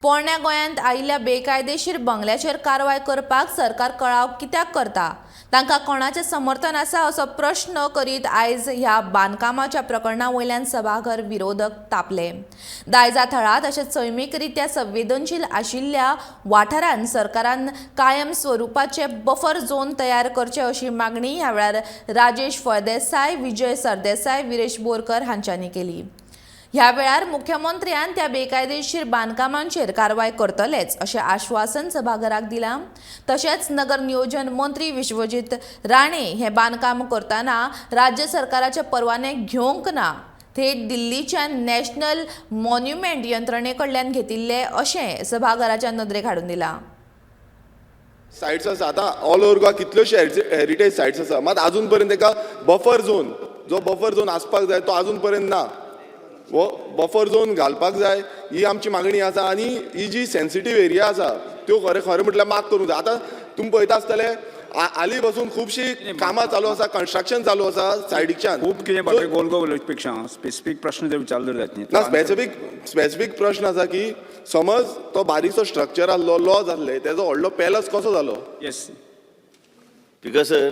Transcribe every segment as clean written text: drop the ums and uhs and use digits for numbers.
पोरण्या गोंयांत आयिल्ल्या बेकायदेशीर बंगल्याचेर कारवाय करपाक सरकार कळाव कित्याक करता? तांकां कोणाचें समर्थन आसा असो प्रश्न करीत आयज ह्या बांदकामाच्या प्रकरणा वयल्यान सभाघर विरोधक तापले। दायजा थळा तशेंच सैमीकरित्या संवेदनशील आशिल्ल्या वाठारांत सरकारान कायम स्वरुपाचे बफर झोन तयार करचे अशी मागणी ह्या वेळार राजेश फळदेसाय, विजय सरदेसाय, विरेश बोरकर हांच्यांनी केली। ह्या वेळार मुख्यमंत्र्यान त्या बेकायदेशीर बांदकामांचेर कारवाय करतलेच अशें आश्वासन सभाघराक दिलां। तशेंच नगर नियोजन मंत्री विश्वजीत राणे हे बांदकाम करतना राज्य सरकाराचे परवाने घेवंक ना, थेट दिल्लीच्या नॅशनल मॉन्युमेंट यंत्रणे कडल्यान घेतिल्ले अशें सभाघराच्या नदरेक हाडून दिलां। साइट्स आसा आतां ऑल ओव्हर गोवा कितल्योशे हेरिटेज साइट्स आसा, मात अजून पर्यंत ताका बफर झोन जो बफर झोन आसपाक जाय तो अजून पर्यंत ना। वो बफर झोन घालपाक जाय ही आमची मागणी आसा आनी ही जी सेन्सिटीव एरिया आसा त्यो खरें म्हटल्यार माग करूंक जाय। आतां तुमी पळयता आसतले हालीं पासून खुबशीं कामां चालू आसा, कन्स्ट्रक्शन चालू आसा सायडीच्यान। खूब कितें बाकी गोल गोल पेक्षा स्पेसिफीक प्रश्न ते विचारले जायत न्ही। ना, स्पेसिफीक प्रश्न आसा की समज तो बारीकसो स्ट्रक्चर आसलो, लॉ जाल्ले, तेजो व्हडलो पॅलस कसो जालो? Yes Because sir,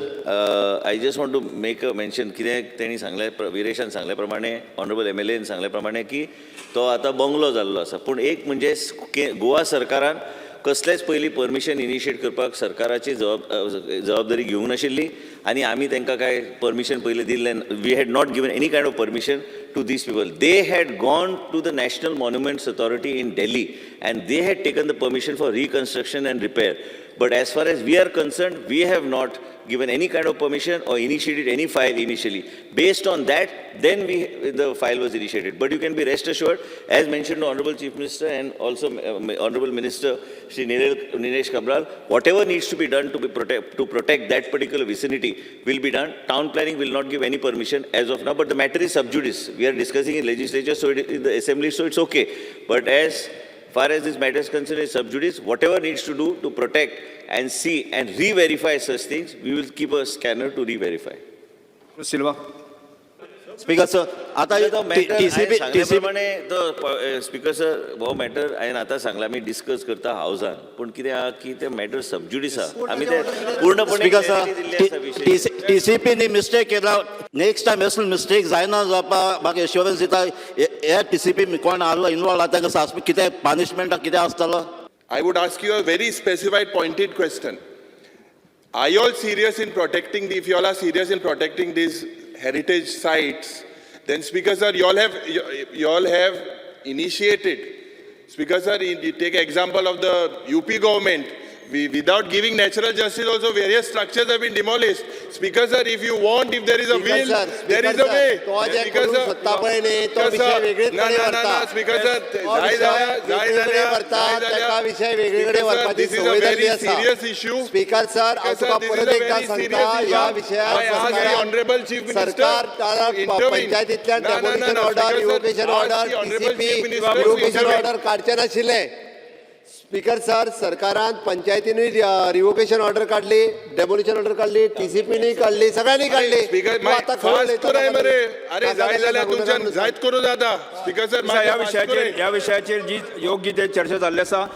I just want to make a mention कितें तेणी सांगले, विरेशान सांगले प्रमाणे, ऑनरेबल MLA सांगले प्रमाणे की तो आतां बंगलो जाल्लो आसा, पूण एक म्हणजे गोवा सरकारान कसलेच पयलीं परमिशन इनिशिएट करपाक सरकाराची जबाबदारी घेवंक नाशिल्ली आनी आमी तांकां काय परमिशन पयलीं दिल्लें। We had not given any kind of permission to these people. They had gone to the National Monuments Authority in Delhi and they had taken the permission for reconstruction and repair. But as far as we are concerned, we have not given any kind of permission or initiated any file initially. Based on that, then the file was initiated. But you can be rest assured, as mentioned to Honorable Chief Minister and also Honorable Minister Shri Nilesh Kabral, whatever needs to be done to protect that particular vicinity will be done. Town planning will not give any permission as of now, but the matter is sub judice. We are discussing in legislature, so in the assembly, so it's okay. But as far as this matter is concerned, is sub judice. Whatever needs to do to protect and see and re-verify such things, we will keep a scanner to re-verify. Silva speaker sir, आता सांगल्याप्रमाणे तो speaker sir हो matter हांवें आतां सांगला आमी discuss करता हावजान, पूण कितें आहा की ते मॅटर सबज्युडीस आहा, आमी ते पूर्णपणे स्पीकर सर टीसीपीनी मिस्टेक केला, नेक्स्ट टाइम असली मिस्टेक जायना जावपाक म्हाका एश्युरन्स दिता। हे टीसीपी कोण आसलो इनवॉल्व आहा तांकां सासपी कितें पनिशमेंट कितें आसतलो? I would ask you a very specified, pointed question. Are you all serious in protecting if you all are serious in protecting these heritage sites, then Speaker sir, you all have initiated. Speaker sir, you take example of the UP government. Without giving natural justice, also various structures have been demolished. Speaker sir, if you want, if there is a will, there is a way. Speaker sir, Speaker sir, this is a very serious issue. Speaker sir, Honorable Chief Minister, पंचायतीतल्या demolition order, revocation order, TCP revocation order काढचे नाशिल्ले। Speaker sir, सरकारान पंचायतींनी revocation order काढली, demolition order काढली, टीसीपीनी काढली, सगळ्यांनी काढली। अरे जाय जाल्यार तुमच्यान जायत करू जाता। स्पीकर सर, ह्या विशयाचेर जी योग्य ते चर्चा जाल्ली आसा